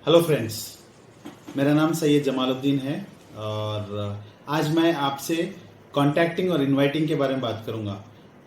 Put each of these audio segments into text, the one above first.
Hello friends, मेरा नाम सैयद जमालुद्दीन है और आज मैं आपसे कॉन्टैक्टिंग और इनवाइटिंग के बारे में बात करूंगा।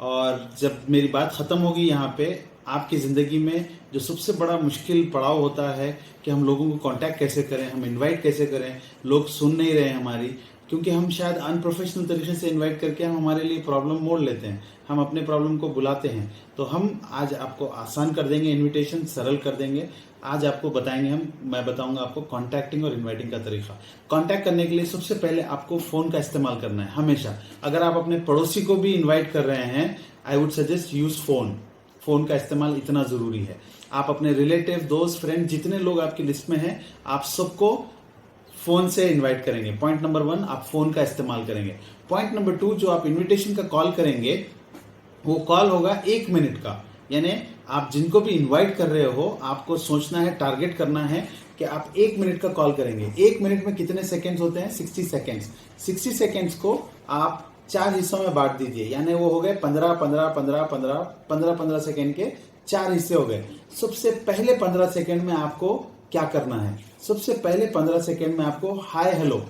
और जब मेरी बात ख़त्म होगी यहाँ पे, आपकी ज़िंदगी में जो सबसे बड़ा मुश्किल पड़ाव होता है कि हम लोगों को कांटेक्ट कैसे करें, हम इनवाइट कैसे करें, लोग सुन नहीं रहे हमारी, क्योंकि हम शायद अनप्रोफेशनल तरीके से इनवाइट करके हम हमारे लिए प्रॉब्लम मोड़ लेते हैं, हम अपने प्रॉब्लम को बुलाते हैं। तो हम आज आपको आसान कर देंगे, इनविटेशन सरल कर देंगे। आज आपको बताएंगे मैं बताऊंगा आपको कॉन्टैक्टिंग और इनवाइटिंग का तरीका। कॉन्टैक्ट करने के लिए सबसे पहले आपको फोन का इस्तेमाल करना है हमेशा। अगर आप अपने पड़ोसी को भी इनवाइट कर रहे हैं, I would suggest use phone. Phone का इस्तेमाल इतना जरूरी है। आप अपने रिलेटिव, दोस्त, फ्रेंड, जितने लोग आपकी लिस्ट में हैं, आप सबको फोन से इनवाइट करेंगे। पॉइंट नंबर 1, आप फोन का इस्तेमाल करेंगे। पॉइंट नंबर 2, जो आप इनविटेशन का कॉल करेंगे, वो कॉल होगा 1 मिनट का। यानी आप जिनको भी इनवाइट कर रहे हो, आपको सोचना है, टारगेट करना है कि आप 1 मिनट का कॉल करेंगे। 1 मिनट में कितने सेकेंड्स होते हैं? 60 सेकेंड्स। 60 सेकेंड्स को आप 4 हिस्सों में बांट दीजिए, यानी वो हो गए 15 15 15 15 15 15 सेकेंड के 4 हिस्से हो गए। सबसे पहले 15 सेकेंड में आपको क्या करना है? सबसे पहले 15 सेकेंड में आपको हाय हेलो,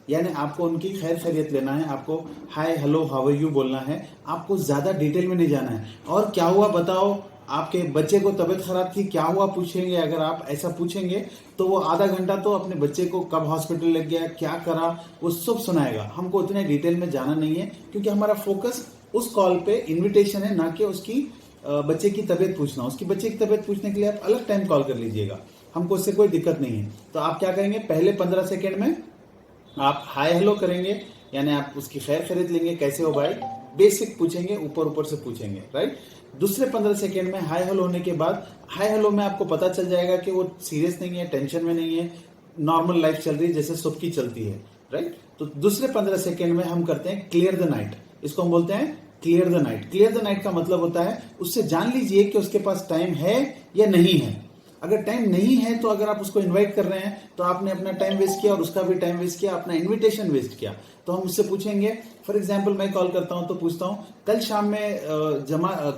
यानी आपको उनकी खैर खैरियत लेना है। आपको hi hello how are you बोलना है। आपको ज्यादा डिटेल में नहीं जाना है। और क्या हुआ बताओ, आपके बच्चे को तबीयत खराब थी, क्या हुआ पूछेंगे। अगर आप ऐसा पूछेंगे तो वो आधा घंटा तो अपने बच्चे को कब हॉस्पिटल लग गया, क्या करा, वो सब सुनाएगा। हमको उतने डिटेल में जाना नहीं है, क्योंकि हमारा फोकस उस कॉल पे इन्विटेशन है, ना कि उसकी बच्चे की तबीयत पूछना। उसकी बच्चे की तबीयत पूछने के लिए आप अलग टाइम कॉल कर लीजिएगा, हमको उससे कोई दिक्कत नहीं है। तो आप क्या करेंगे, पहले 15 सेकेंड में आप हाय हेलो करेंगे, यानी आप उसकी खैर खैरियत लेंगे, कैसे हो भाई, बेसिक पूछेंगे, ऊपर ऊपर से पूछेंगे, राइट। दूसरे 15 सेकेंड में हाय हेलो होने के बाद, हाय हेलो में आपको पता चल जाएगा कि वो सीरियस नहीं है, टेंशन में नहीं है, नॉर्मल लाइफ चल रही है जैसे सबकी चलती है, राइट। तो दूसरे 15 सेकेंड में हम करते हैं क्लियर द नाइट। इसको हम बोलते हैं clear the night. Clear the night का मतलब होता है उससे जान लीजिए कि उसके पास टाइम है या नहीं है। अगर टाइम नहीं है तो अगर आप उसको इनवाइट कर रहे हैं तो आपने अपना टाइम वेस्ट किया और उसका भी टाइम वेस्ट किया, अपना इनविटेशन वेस्ट किया। तो हम उससे पूछेंगे, फॉर एग्जांपल मैं कॉल करता हूं तो पूछता हूं, कल शाम में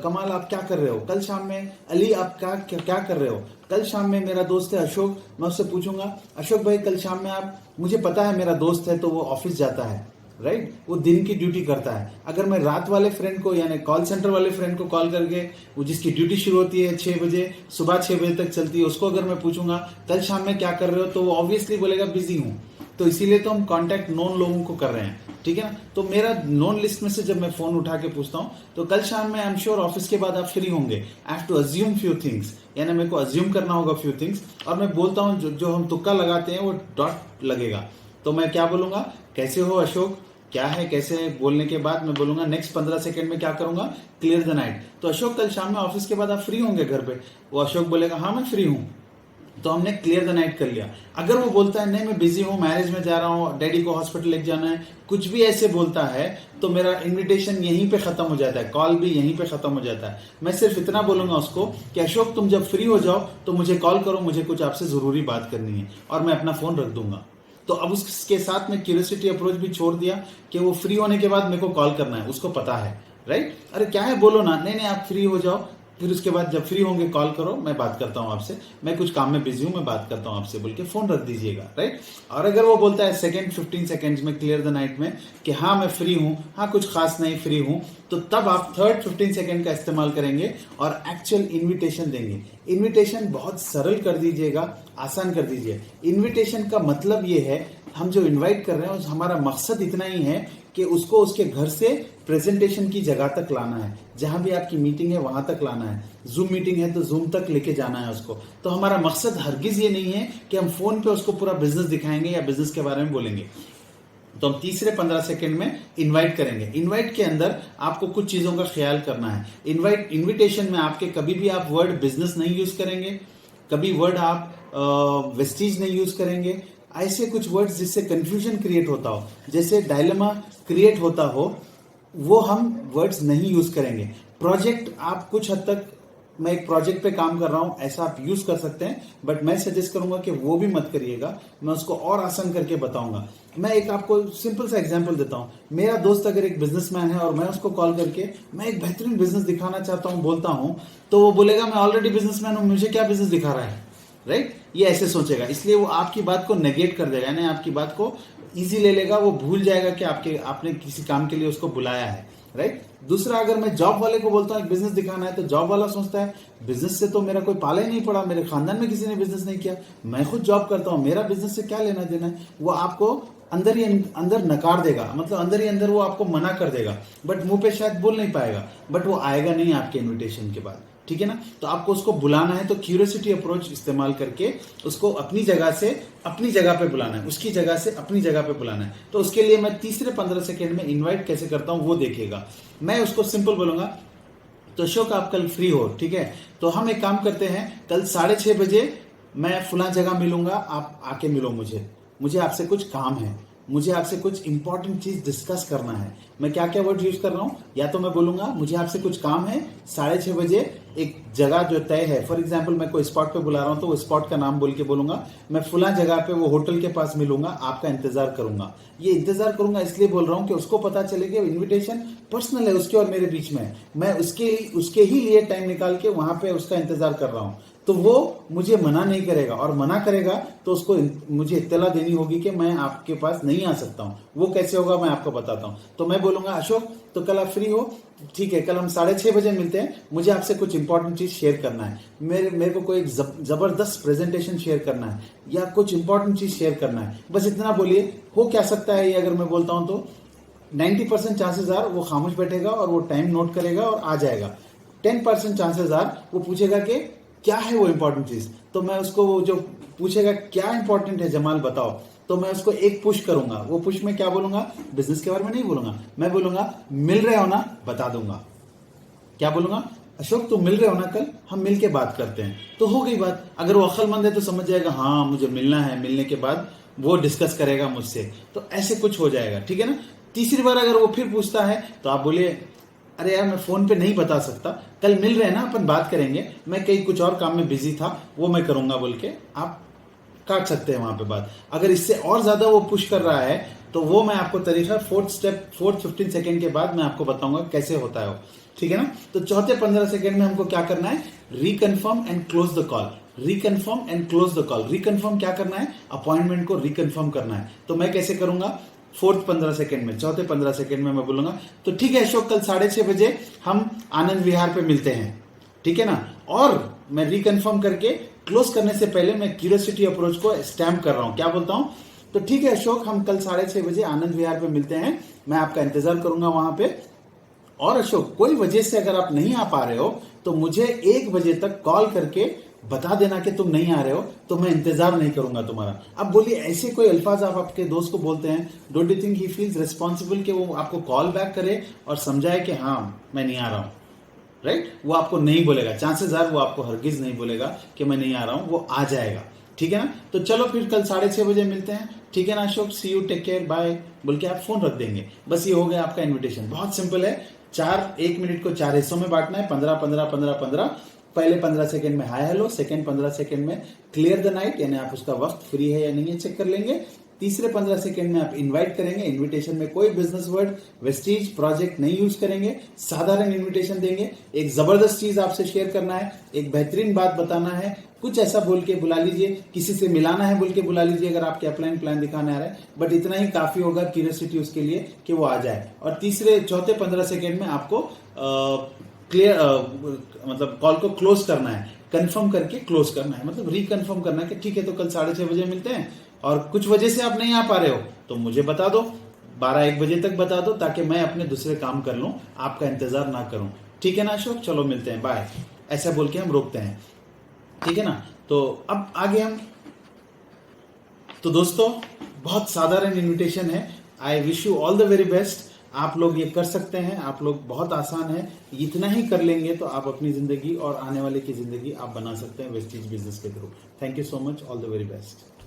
कमाल आप क्या कर रहे हो, कल शाम में अली आप क्या कर रहे हो, कल शाम में मेरा दोस्त है अशोक, मैं उससे पूछूंगा अशोक भाई कल शाम में आप, मुझे पता है मेरा दोस्त है तो वो ऑफिस जाता है, राइट, वो दिन की ड्यूटी करता है। अगर मैं रात वाले फ्रेंड को, यानी कॉल सेंटर वाले फ्रेंड को कॉल करके, वो जिसकी ड्यूटी शुरू होती है 6 बजे, सुबह 6 बजे तक चलती है, उसको अगर मैं पूछूंगा कल शाम में क्या कर रहे हो, तो वो ऑब्वियसली बोलेगा बिजी हूं। तो इसीलिए तो हम कांटेक्ट नॉन लोगों को कर रहे हैं, ठीक है ना। तो मेरा नॉन लिस्ट में से जब मैं फोन उठा के पूछता हूं तो कल शाम में आई एम श्योर ऑफिस के बाद आप फ्री होंगे। I have to assume few things, यानी मेरे को अज्यूम करना होगा फ्यू थिंग्स। और मैं बोलता हूं, जो हम तुक्का लगाते हैं वो डॉट लगेगा। तो मैं क्या बोलूंगा, कैसे हो अशोक, क्या है, कैसे बोलने के बाद मैं बोलूंगा नेक्स्ट 15 सेकंड में क्या करूंगा, क्लियर द नाइट। तो अशोक कल शाम में ऑफिस के बाद आप फ्री होंगे घर पे? वो अशोक बोलेगा हाँ मैं फ्री हूं। तो हमने क्लियर द नाइट कर लिया। अगर वो बोलता है नहीं मैं बिजी हूं, मैरिज में जा रहा हूं, डैडी को हॉस्पिटल लेके जाना है, कुछ भी ऐसे बोलता है, तो मेरा इनविटेशन यहीं पे खत्म हो जाता है, कॉल भी यहीं पे खत्म हो जाता है। मैं सिर्फ इतना बोलूंगा उसको कि अशोक तुम जब फ्री हो जाओ तो मुझे कॉल करो, मुझे कुछ आपसे जरूरी बात करनी है, और मैं अपना फोन रख दूंगा। तो अब उसके साथ में क्यूरियोसिटी अप्रोच भी छोड़ दिया कि वो फ्री होने के बाद मेरे को कॉल करना है, उसको पता है, राइट। अरे क्या है बोलो ना, नहीं नहीं आप फ्री हो जाओ, फिर उसके बाद जब फ्री होंगे कॉल करो, मैं बात करता हूं आपसे, मैं कुछ काम में बिजी हूं, मैं बात करता हूं आपसे, बोल के फोन रख दीजिएगा, राइट। और अगर वो बोलता है सेकंड 15 सेकंड्स में क्लियर द नाइट में कि हाँ मैं फ्री हूं, हाँ कुछ खास नहीं फ्री हूं, तो तब आप थर्ड 15 सेकंड का इस्तेमाल करेंगे और एक्चुअल इन्विटेशन देंगे। इन्विटेशन बहुत सरल कर दीजिएगा, आसान कर दीजिए। इन्विटेशन का मतलब ये है, हम जो इनवाइट कर रहे हैं हमारा मकसद इतना ही है कि उसको उसके घर से प्रेजेंटेशन की जगह तक लाना है, जहां भी आपकी मीटिंग है वहां तक लाना है, जूम मीटिंग है तो जूम तक लेके जाना है उसको। तो हमारा मकसद हरगिज ये नहीं है कि हम फोन पे उसको पूरा बिजनेस दिखाएंगे या बिजनेस के बारे में बोलेंगे। तो हम तीसरे 15 सेकंड में इनवाइट करेंगे। इनवाइट के अंदर आपको कुछ चीजों का ख्याल करना है। इनविटेशन में आपके कभी भी आप वर्ड बिजनेस नहीं यूज करेंगे, कभी वर्ड आप वेस्टीज नहीं यूज करेंगे, ऐसे कुछ वर्ड्स जिससे कंफ्यूजन क्रिएट होता हो, जैसे डायलेमा क्रिएट होता हो, वो हम वर्ड्स नहीं यूज करेंगे। प्रोजेक्ट आप कुछ हद तक, मैं एक प्रोजेक्ट पे काम कर रहा हूं ऐसा आप यूज कर सकते हैं, बट मैं सजेस्ट करूंगा कि वो भी मत करिएगा, मैं उसको और आसान करके बताऊंगा। मैं एक आपको सिंपल सा एग्जांपल देता हूं। मेरा दोस्त अगर एक बिजनेसमैन है और मैं उसको कॉल करके मैं एक बेहतरीन बिजनेस दिखाना चाहता हूं बोलता हूं, तो वो बोलेगा मैं ऑलरेडी बिजनेसमैन हूं, मुझे क्या बिजनेस दिखा रहा है, राइट, ये ऐसे सोचेगा, इसलिए वो आपकी बात को नेगेट कर देगा, यानी आपकी बात को इजी ले लेगा, वो भूल जाएगा कि आपने किसी काम के लिए उसको बुलाया है। राइट, दूसरा, अगर मैं जॉब वाले को बोलता हूँ एक बिजनेस दिखाना है, तो जॉब वाला सोचता है बिजनेस से तो मेरा कोई पाला ही नहीं पड़ा, मेरे खानदान में किसी ने बिजनेस नहीं किया, मैं खुद जॉब करता हूँ, मेरा बिजनेस से क्या लेना देना है। वो आपको अंदर ही अंदर नकार देगा, मतलब अंदर ही अंदर वो आपको मना कर देगा, बट मुंह पे शायद बोल नहीं पाएगा, बट वो आएगा नहीं आपके इन्विटेशन के बाद। ठीक है ना, तो आपको उसको बुलाना है तो क्यूरियोसिटी अप्रोच इस्तेमाल करके उसको अपनी जगह से अपनी जगह पे बुलाना है, उसकी जगह से अपनी जगह पे बुलाना है। तो उसके लिए मैं तीसरे 15 सेकंड में इनवाइट कैसे करता हूं वो देखेगा। मैं उसको सिंपल बोलूंगा, तो अशोक आप कल फ्री हो, ठीक है, तो हम एक काम करते हैं, कल 6:30 बजे मैं फुला जगह मिलूंगा, आप आके मिलो मुझे आपसे कुछ काम है, मुझे आपसे कुछ इंपॉर्टेंट चीज डिस्कस करना है। मैं क्या क्या वर्ड यूज कर रहा हूं, या तो मैं बोलूंगा मुझे आपसे कुछ काम है, 6:30 बजे एक जगह जो तय है, फॉर एग्जाम्पल मैं कोई स्पॉट पे बुला रहा हूं तो वो स्पॉट का नाम बोल के बोलूंगा, मैं फुला जगह पे वो होटल के पास मिलूंगा, आपका इंतजार करूंगा। ये इंतजार करूंगा इसलिए बोल रहा हूं कि उसको पता चले कि इन्विटेशन पर्सनल है, उसके और मेरे बीच में है, मैं उसके ही लिए टाइम निकाल के वहां पे उसका इंतजार कर रहा हूं, तो वो मुझे मना नहीं करेगा, और मना करेगा तो उसको मुझे इत्तला देनी होगी कि मैं आपके पास नहीं आ सकता हूं। वो कैसे होगा मैं आपको बताता हूं। तो मैं बोलूंगा अशोक तो कल आप फ्री हो, ठीक है, कल हम 6:30 बजे मिलते हैं, मुझे आपसे कुछ इंपॉर्टेंट चीज शेयर करना है, मेरे को कोई जबरदस्त प्रेजेंटेशन शेयर करना है या कुछ इंपॉर्टेंट चीज शेयर करना है, बस इतना बोलिए। हो क्या सकता है ये अगर मैं बोलता हूं तो 90% चांसेस आर वो खामोश बैठेगा और वो टाइम नोट करेगा और आ जाएगा। 10% चांसेस आर वो पूछेगा कि क्या है वो इंपॉर्टेंट चीज, तो मैं उसको वो जो पूछेगा क्या इंपॉर्टेंट है जमाल बताओ, तो मैं उसको एक पुश करूंगा। वो पुश में क्या बोलूंगा, बिजनेस के बारे में नहीं बोलूंगा, मैं बोलूंगा मिल रहे हो ना, बता दूंगा। क्या बोलूंगा, अशोक तुम मिल रहे हो ना कल, हम मिल के बात करते हैं, तो हो गई बात। अगर वो अक्लमंद है तो समझ जाएगा हाँ मुझे मिलना है, मिलने के बाद वो डिस्कस करेगा मुझसे, तो ऐसे कुछ हो जाएगा। ठीक है ना, तीसरी बार अगर वो फिर पूछता है तो आप बोलिए अरे यार मैं फोन पे नहीं बता सकता, कल मिल रहे हैं ना अपन बात करेंगे, मैं कहीं कुछ और काम में बिजी था, वो मैं करूंगा बोल के आप काट सकते हैं वहां पे बात। अगर इससे और ज्यादा वो पुश कर रहा है तो वो मैं आपको तरीका फोर्थ 15 सेकेंड के बाद मैं आपको बताऊंगा कैसे होता है वो। ठीक है ना, तो चौथे 15 सेकेंड में हमको क्या करना है, reconfirm and close the call. Reconfirm and close the call. Reconfirm क्या करना है, अपॉइंटमेंट को रिकन्फर्म करना है। तो मैं कैसे करूंगा, फोर्थ 15 सेकंड में, चौथे 15 सेकंड में मैं बोलूंगा तो ठीक है अशोक कल 6:30 बजे हम आनंद विहार पे मिलते हैं, ठीक है ना। और मैं रिकन्फर्म करके क्लोज करने से पहले मैं क्यूरियोसिटी अप्रोच को स्टैम्प कर रहा हूं, क्या बोलता हूं, तो ठीक है अशोक हम कल 6:30 बजे आनंद विहार पे मिलते हैं, मैं आपका इंतजार करूंगा वहां पे। और अशोक कोई वजह से अगर आप नहीं आ पा रहे हो तो मुझे 1 बजे तक कॉल करके बता देना कि तुम नहीं आ रहे हो, तो मैं इंतजार नहीं करूंगा तुम्हारा। अब बोलिए ऐसे कोई अल्फाज आप आपके दोस्त को बोलते हैं, don't you think he feels responsible कि वो आपको कॉल बैक करे और समझाए कि हाँ मैं नहीं आ रहा हूं। राइट, वो आपको नहीं बोलेगा, चांसेस आर वो आपको हरगिज नहीं बोलेगा कि मैं नहीं आ रहा हूं, वो आ जाएगा। ठीक है ना, तो चलो फिर कल 6:30 बजे मिलते हैं, ठीक है ना अशोक, सी यू, टेक केयर, बाय बोल के आप फोन रख देंगे। बस ये हो गया आपका इन्विटेशन, बहुत सिंपल है। 1 मिनट को 4 हिस्सों में बांटना है, 15-15-15-15। पहले 15 सेकंड में हाय हेलो, सेकंड 15 सेकंड में क्लियर द नाइट, यानी आप उसका वक्त फ्री है या नहीं है चेक कर लेंगे। तीसरे 15 सेकंड में आप इनवाइट करेंगे, इनविटेशन में कोई बिजनेस वर्ड, वेस्टीज, प्रोजेक्ट नहीं यूज करेंगे, साधारण इनविटेशन देंगे। एक जबरदस्त चीज आपसे शेयर करना है, एक बेहतरीन बात बताना है, कुछ ऐसा बोल के बुला लीजिए, किसी से मिलाना है बोल के बुला लीजिए अगर आपके अपलाइन प्लान दिखाने आ रहा है, बट इतना ही काफी होगा क्यूरियोसिटी उसके लिए कि वो आ जाए। और चौथे 15 सेकंड में आपको क्लियर मतलब कॉल को क्लोज करना है, कंफर्म करके क्लोज करना है, मतलब रिकंफर्म करना है कि ठीक है तो कल 6:30 बजे मिलते हैं, और कुछ वजह से आप नहीं आ पा रहे हो तो मुझे बता दो, 12-1 बजे तक बता दो, ताकि मैं अपने दूसरे काम कर लूं, आपका इंतजार ना करूं। ठीक है ना अशोक, चलो मिलते हैं, बाय, ऐसा बोल के हम रोकते हैं। ठीक है ना, तो अब आगे हम, तो दोस्तों बहुत साधारण इन्विटेशन है, I wish you all the very best. आप लोग ये कर सकते हैं, आप लोग, बहुत आसान है, इतना ही कर लेंगे तो आप अपनी जिंदगी और आने वाले की जिंदगी आप बना सकते हैं वेस्टीज बिजनेस के through. Thank you so much, all the very best.